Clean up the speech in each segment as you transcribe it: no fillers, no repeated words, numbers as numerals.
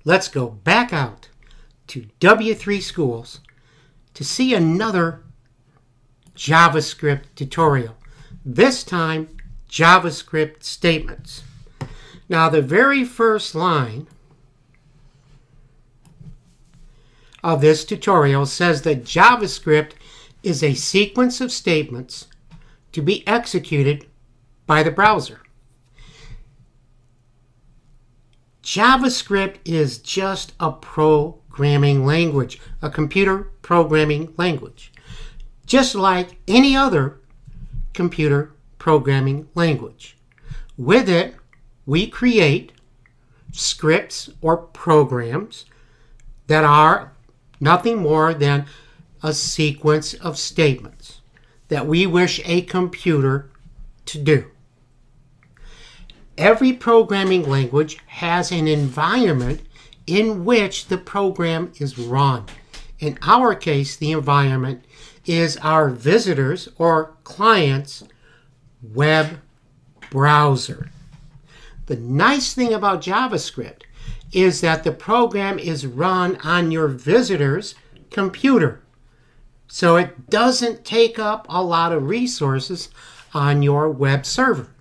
let's go back out to W3 Schools to see another JavaScript tutorial. This time, JavaScript statements. Now, the very first line of this tutorial says that JavaScript is a sequence of statements to be executed by the browser. JavaScript is just a programming language, a computer programming language, just like any other computer programming language. With it, we create scripts or programs that are nothing more than a sequence of statements that we wish a computer to do. Every programming language has an environment in which the program is run. In our case, the environment is our visitors or client's web browser. The nice thing about JavaScript is that the program is run on your visitor's computer, so it doesn't take up a lot of resources on your web server.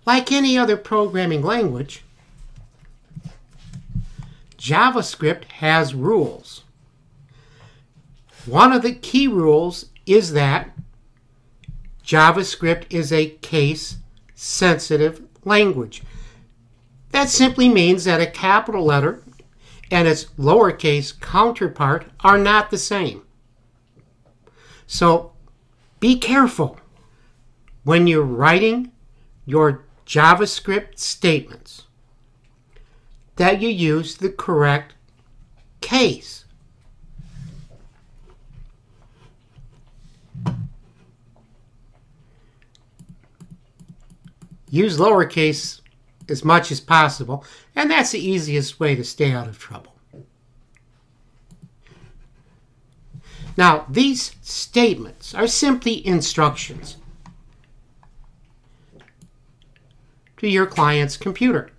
Like any other programming language, JavaScript has rules. One of the key rules is that JavaScript is a case-sensitive language. That simply means that a capital letter and its lowercase counterpart are not the same. So be careful when you're writing your JavaScript statements that you use the correct case. Use lowercase as much as possible, and that's the easiest way to stay out of trouble. Now, these statements are simply instructions to your client's computer.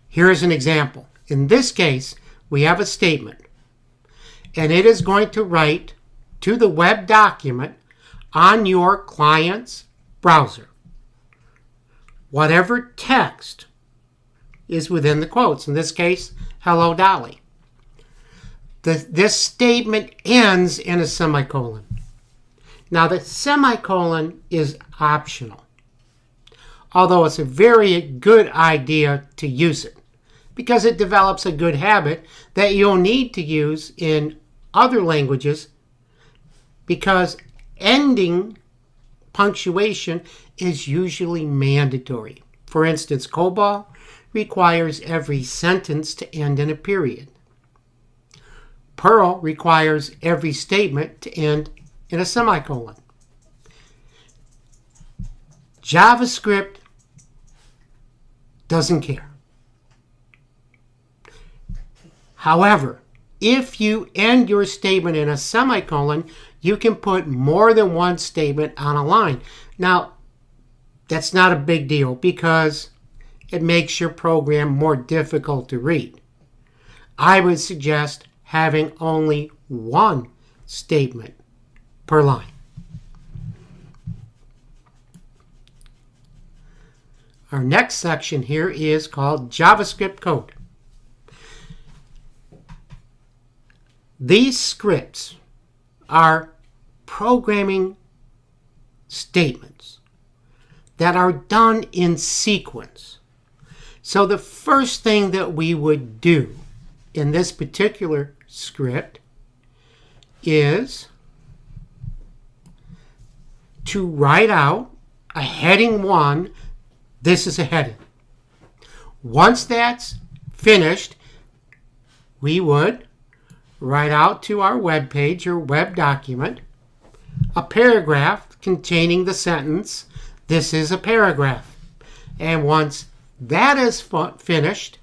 Here is an example. In this case, we have a statement, and it is going to write to the web document on your client's browser whatever text is within the quotes. In this case, hello Dolly. This statement ends in a semicolon. Now, the semicolon is optional, although it's a very good idea to use it because it develops a good habit that you'll need to use in other languages, because ending punctuation is usually mandatory. For instance, COBOL requires every sentence to end in a period. Perl requires every statement to end in a semicolon. JavaScript doesn't care. However, if you end your statement in a semicolon, you can put more than one statement on a line. Now, that's not a big deal because it makes your program more difficult to read. I would suggest having only one statement per line. Our next section here is called JavaScript code. These scripts are programming statements that are done in sequence. So the first thing that we would do in this particular script is to write out a heading 1. This is a heading. Once that's finished, we would write out to our web page or web document a paragraph containing the sentence, "This is a paragraph." And once that is finished,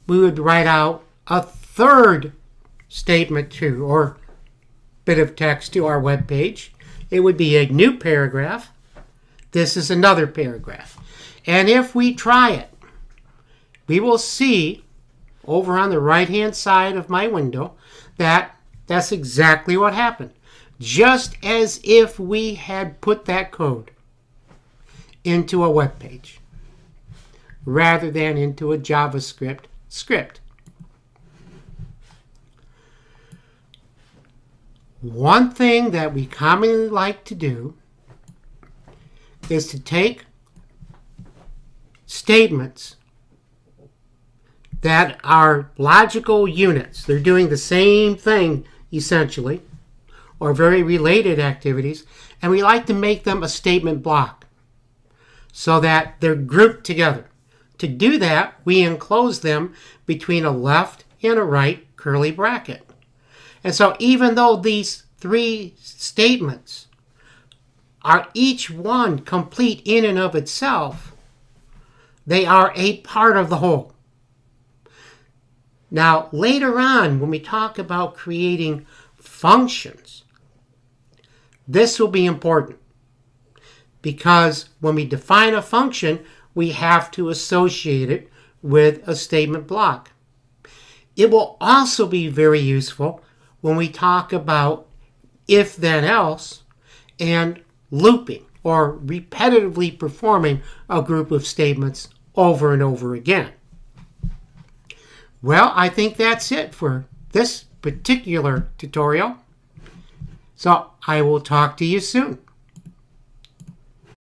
we would write out a third statement to, or bit of text to our web page. It would be a new paragraph. This is another paragraph. And if we try it, we will see over on the right-hand side of my window that that's exactly what happened. Just as if we had put that code into a web page rather than into a JavaScript script. One thing that we commonly like to do is to take statements that are logical units. They're doing the same thing, essentially, or very related activities, and we like to make them a statement block so that they're grouped together. To do that, we enclose them between a left and a right curly bracket. And so even though these three statements are each one complete in and of itself, they are a part of the whole. Now, later on, when we talk about creating functions, this will be important because when we define a function, we have to associate it with a statement block. It will also be very useful when we talk about if then else and looping or repetitively performing a group of statements over and over again. Well, I think that's it for this particular tutorial. So I will talk to you soon.